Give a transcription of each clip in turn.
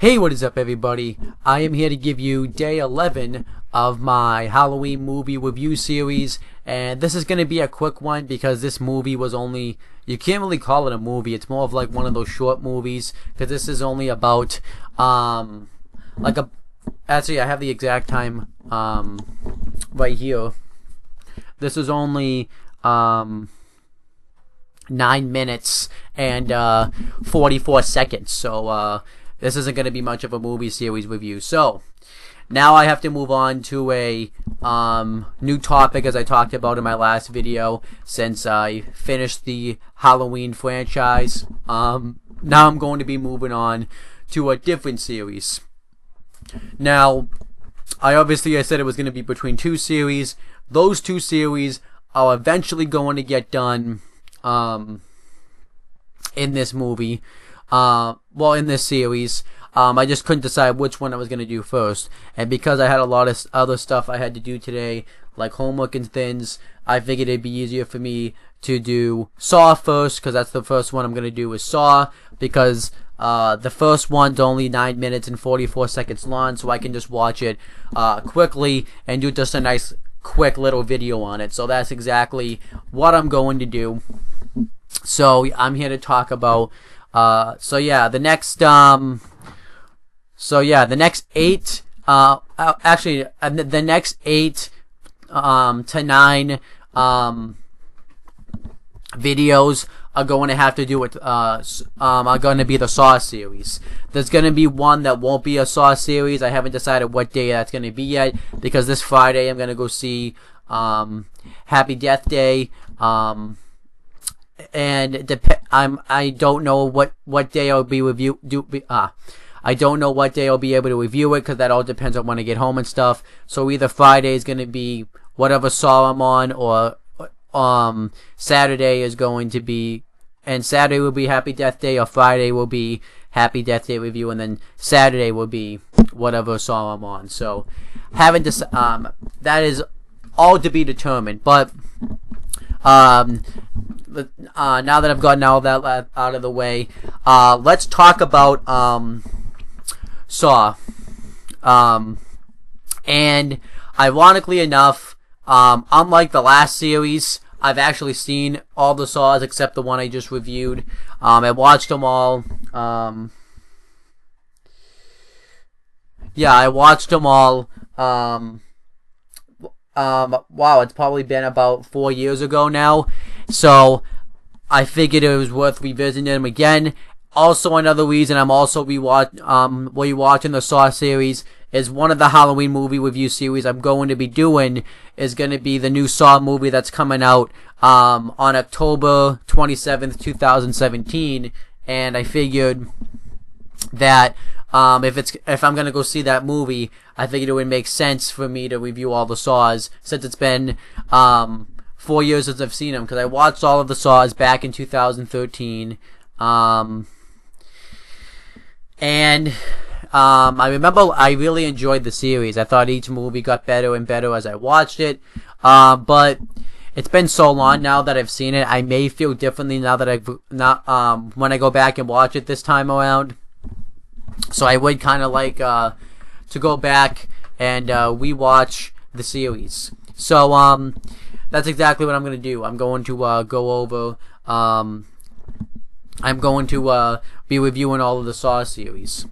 Hey, what is up, everybody? I am here to give you day 11 of my Halloween movie review series, and this is going to be a quick one because this movie was only, you can't really call it a movie, it's more of like one of those short movies, because this is only about, actually I have the exact time, right here. This is only, 9 minutes and 44 seconds, so this isn't going to be much of a movie series review. So now I have to move on to a new topic, as I talked about in my last video, since I finished the Halloween franchise. Now I'm going to be moving on to a different series. Now, I said it was going to be between two series. Those two series are eventually going to get done in this movie. In this series. I just couldn't decide which one I was going to do first. And because I had a lot of other stuff I had to do today, like homework and things, I figured it'd be easier for me to do Saw first, because that's the first one I'm going to do is Saw, because the first one's only 9 minutes and 44 seconds long, so I can just watch it quickly and do just a nice quick little video on it. So that's exactly what I'm going to do. So I'm here to talk about the next 8 to 9 videos are going to have to do with are going to be the Saw series. There's going to be one that won't be a Saw series. I haven't decided what day that's going to be yet, because this Friday I'm going to go see Happy Death Day. And I don't know what day I'll be I don't know what day I'll be able to review it, because that all depends on when I get home and stuff. So either Friday is going to be whatever Saw I'm on, or Saturday is going to be, and Saturday will be Happy Death Day, or Friday will be Happy Death Day review, and then Saturday will be whatever Saw I'm on. So that is all to be determined. But now that I've gotten all that out of the way, let's talk about Saw. And ironically enough, unlike the last series, I've actually seen all the Saws except the one I just reviewed. I watched them all. I watched them all. Wow, it's probably been about 4 years ago now, so I figured it was worth revisiting them again. Also, another reason I'm also rewatching the Saw series is one of the Halloween movie review series I'm going to be doing is going to be the new Saw movie that's coming out on October 27th, 2017, and I figured that if I'm gonna go see that movie, I figured it would make sense for me to review all the Saws, since it's been 4 years since I've seen them, because I watched all of the Saws back in 2013. I remember I really enjoyed the series. I thought each movie got better and better as I watched it. But it's been so long now that I've seen it. I may feel differently now that when I go back and watch it this time around. So I would kind of like to go back and rewatch the series. So that's exactly what I'm going to do. I'm going to go over. I'm going to be reviewing all of the Saw series.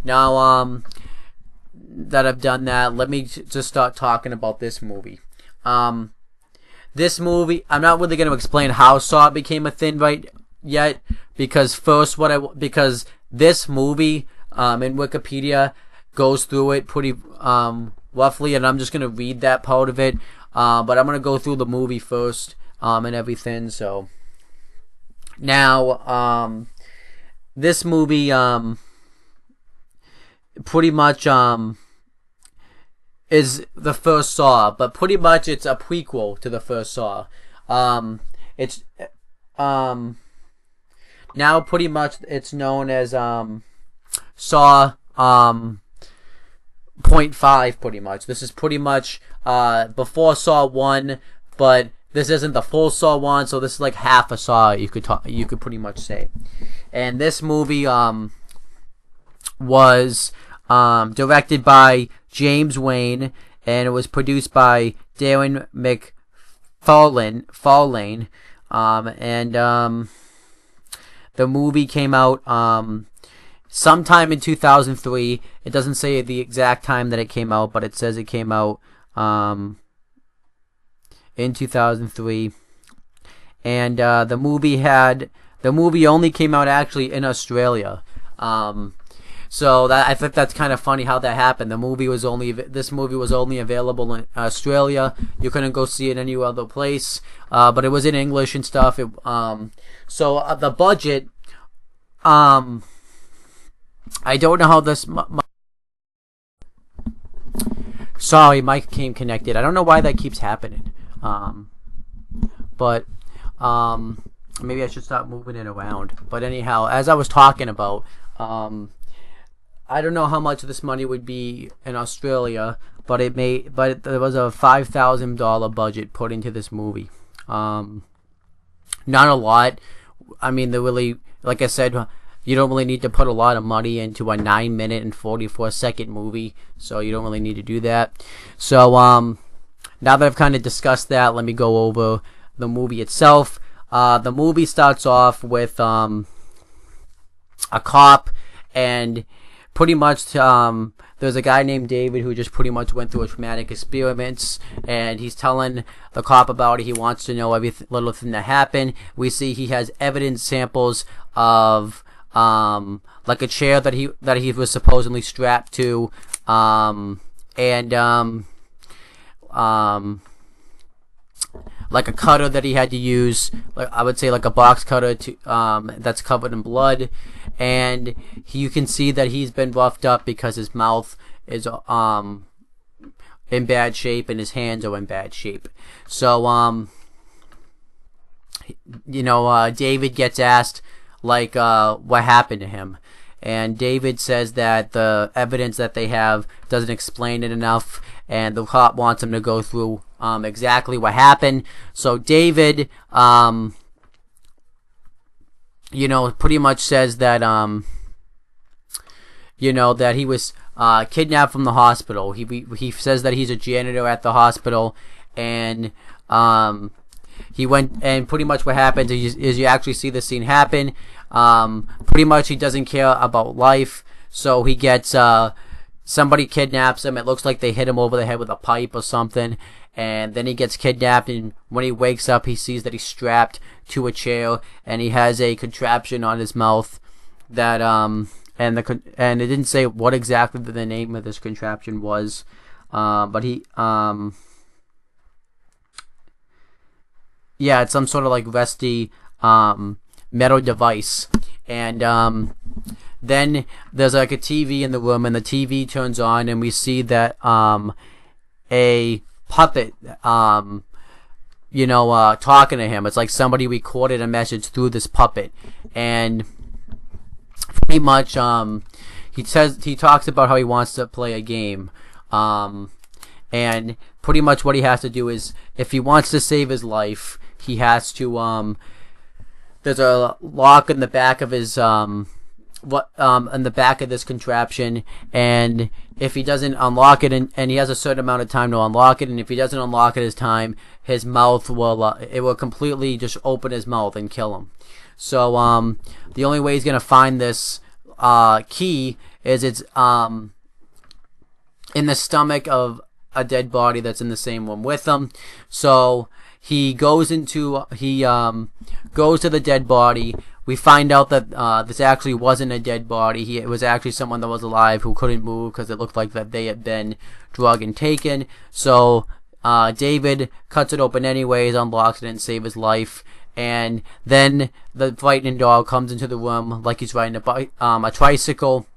Now that I've done that, let me just start talking about this movie. This movie, I'm not really going to explain how Saw became a thing right yet, because because this movie in Wikipedia goes through it pretty roughly, and I'm just gonna read that part of it. But I'm gonna go through the movie first and everything. So now this movie pretty much is the first Saw, but pretty much it's a prequel to the first Saw. It's now pretty much it's known as Saw .5 pretty much. This is pretty much before Saw 1, but this isn't the full Saw 1, so this is like half a Saw, you could pretty much say. And this movie was directed by James Wayne, and it was produced by Darren McFarlane. The movie came out sometime in 2003. It doesn't say the exact time that it came out, but it says it came out in 2003. And the movie only came out actually in Australia. So that, I think that's kind of funny how that happened. This movie was only available in Australia. You couldn't go see it any other place, but it was in English and stuff. So the budget, I don't know how this. Sorry, mic came connected. I don't know why that keeps happening. But maybe I should stop moving it around. But anyhow, as I was talking about, I don't know how much of this money would be in Australia, but there was a $5,000 budget put into this movie. Not a lot. I mean, like I said, you don't really need to put a lot of money into a 9-minute and 44-second movie, so you don't really need to do that. So, now that I've kind of discussed that, let me go over the movie itself. The movie starts off with a cop, and pretty much there's a guy named David who just pretty much went through a traumatic experience, and he's telling the cop about it. He wants to know every little thing that happened. We see he has evidence samples of like a chair that he was supposedly strapped to, like a cutter that he had to use, like I would say like a box cutter that's covered in blood, and you can see that he's been roughed up because his mouth is in bad shape and his hands are in bad shape. So David gets asked like what happened to him, and David says that the evidence that they have doesn't explain it enough, and the cop wants him to go through exactly what happened. So David, pretty much says that, that he was kidnapped from the hospital. He says that he's a janitor at the hospital, and he went, and pretty much what happens is you actually see the scene happen. Pretty much he doesn't care about life, so he gets somebody kidnaps him. It looks like they hit him over the head with a pipe or something, and then he gets kidnapped, and when he wakes up he sees that he's strapped to a chair, and he has a contraption on his mouth that and it didn't say what exactly the name of this contraption was, but it's some sort of like rusty metal device, and then there's like a TV in the room, and the TV turns on, and we see that a puppet talking to him. It's like somebody recorded a message through this puppet, and pretty much he talks about how he wants to play a game, and pretty much what he has to do is, if he wants to save his life, he has to there's a lock in the back of his in the back of this contraption, and if he doesn't unlock it, and he has a certain amount of time to unlock it, and if he doesn't unlock it his time, his mouth will completely just open his mouth and kill him. So the only way he's gonna find this key is it's in the stomach of a dead body that's in the same room with him. So he goes to the dead body. We find out that this actually wasn't a dead body. It was actually someone that was alive who couldn't move because it looked like that they had been drugged and taken. So David cuts it open anyways, unlocks it, and saves his life. And then the frightening dog comes into the room like he's riding a tricycle,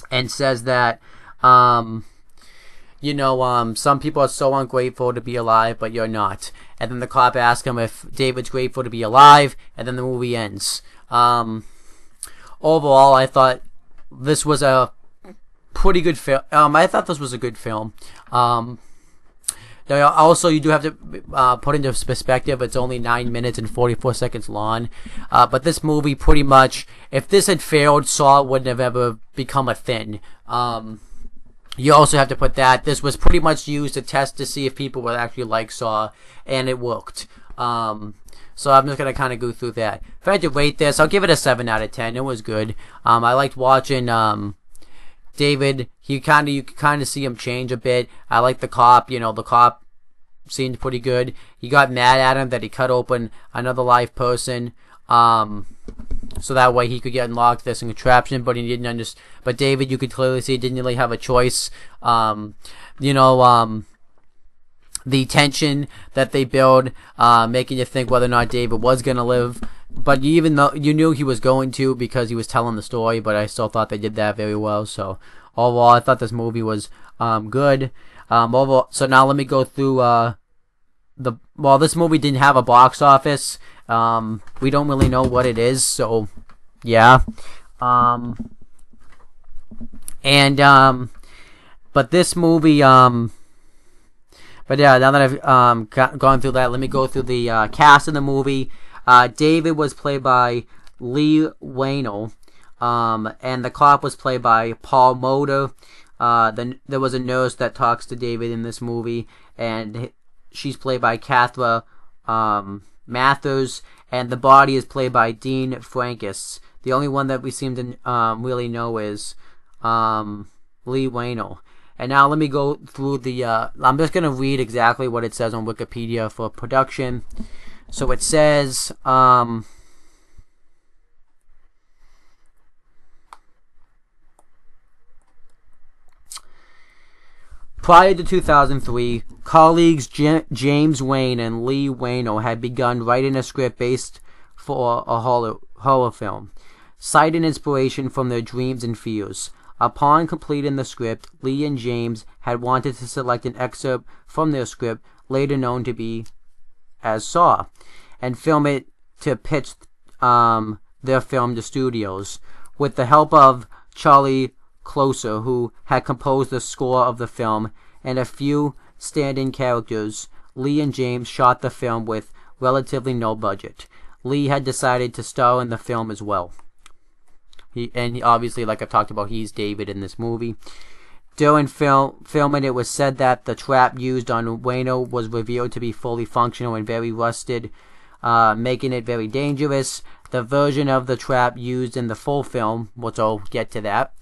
and says that some people are so ungrateful to be alive, but you're not. And then the cop asks him if David's grateful to be alive, and then the movie ends. Overall, I thought this was a pretty good film. I thought this was a good film. Now, also, you do have to put into perspective, it's only 9 minutes and 44 seconds long. But this movie, pretty much, if this had failed, Saw wouldn't have ever become a thing. You also have to put that this was pretty much used to test to see if people would actually like Saw, and it worked. So I'm just gonna kind of go through that. If I had to rate this, I'll give it a 7 out of 10. It was good. I liked watching David. You could kind of see him change a bit. I like the cop. The cop seemed pretty good. He got mad at him that he cut open another live person. So that way he could get unlocked this contraption, but he didn't understand. But David, you could clearly see, didn't really have a choice. The tension that they build, making you think whether or not David was gonna live. But even though you knew he was going to because he was telling the story, but I still thought they did that very well. So overall, I thought this movie was good. Overall, so now let me go through this movie didn't have a box office. We don't really know what it is, so yeah. But this movie, but yeah, now that I've gone through that, let me go through the cast of the movie. David was played by Lee Wayno, and the cop was played by Paul Motor. Then there was a nurse that talks to David in this movie, and she's played by Catherine Mathers, and the body is played by Dean Francis. The only one that we seem to really know is Lee Wayno. And now let me go through the I'm just going to read exactly what it says on Wikipedia for production. So it says prior to 2003, colleagues James Wayne and Lee Wayno had begun writing a script based for a horror film, citing inspiration from their dreams and fears. Upon completing the script, Lee and James had wanted to select an excerpt from their script, later known to be as Saw, and film it to pitch their film to studios. With the help of Charlie Closer, who had composed the score of the film, and a few stand-in characters, Lee and James shot the film with relatively no budget. Lee had decided to star in the film as well. He obviously, like I've talked about, he's David in this movie. During filming, it was said that the trap used on Wayno was revealed to be fully functional and very rusted, making it very dangerous. The version of the trap used in the full film, which I'll get to that,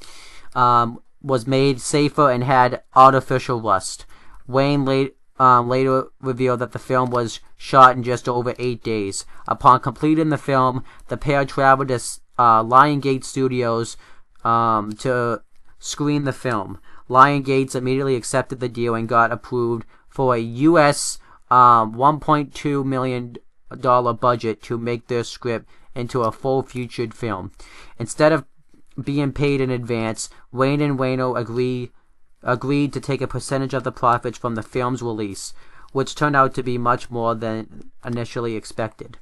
was made safer and had artificial rust. Wayne later revealed that the film was shot in just over 8 days. Upon completing the film, the pair traveled to Lionsgate Studios to screen the film. Lionsgate immediately accepted the deal and got approved for a U.S. $1.2 million budget to make their script into a full-featured film. Instead of being paid in advance, Wayne and Wayno agreed to take a percentage of the profits from the film's release, which turned out to be much more than initially expected.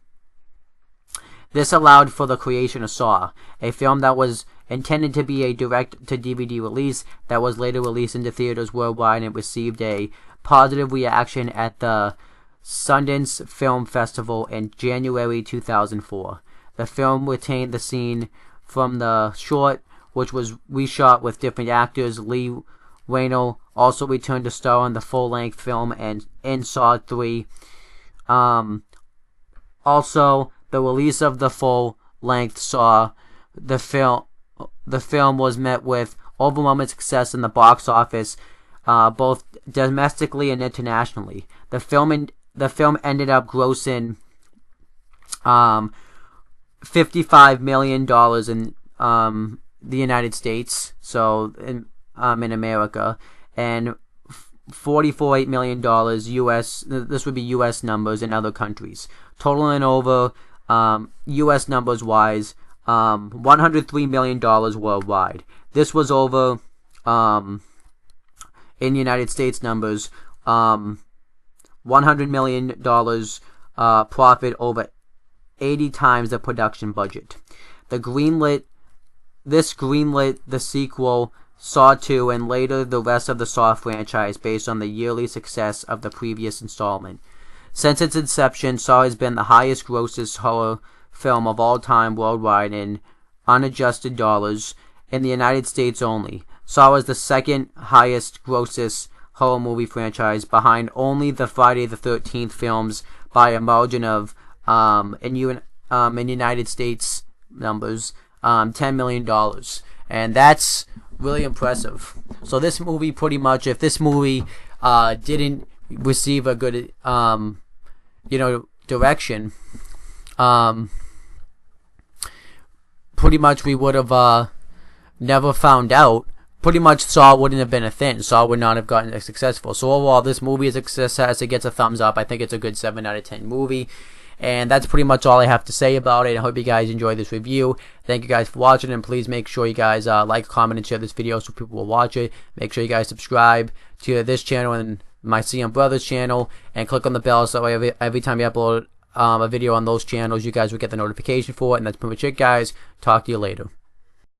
This allowed for the creation of Saw, a film that was intended to be a direct-to-DVD release that was later released into theaters worldwide and received a positive reaction at the Sundance Film Festival in January 2004. The film retained the scene from the short, which was reshot with different actors. Lee Wayno also returned to star in the full-length film and in Saw 3. Also, the release of the full-length Saw, the film was met with overwhelming success in the box office, both domestically and internationally. The film ended up grossing $55 million in the United States, so in America, and $44 million U.S. This would be U.S. numbers in other countries, totaling over U.S. numbers wise $103 million worldwide. This was over in United States numbers $100 million profit, over 80 times the production budget. This greenlit the sequel Saw 2, and later the rest of the Saw franchise based on the yearly success of the previous installment. Since its inception, Saw has been the highest grossing horror film of all time worldwide in unadjusted dollars in the United States only. Saw is the second highest grossing horror movie franchise, behind only the Friday the 13th films by a margin of, in United States numbers, $10 million. And that's really impressive. So this movie, pretty much, if this movie didn't receive a good direction, pretty much we would have never found out. Pretty much Saw wouldn't have been a thing. Saw would not have gotten as successful. So overall, this movie is a success. It gets a thumbs up. I think it's a good 7 out of 10 movie. And that's pretty much all I have to say about it. I hope you guys enjoyed this review. Thank you guys for watching, and please make sure you guys like, comment, and share this video so people will watch it. Make sure you guys subscribe to this channel and my CM Brothers channel, and click on the bell so every time you upload a video on those channels, you guys will get the notification for it. And that's pretty much it, guys. Talk to you later.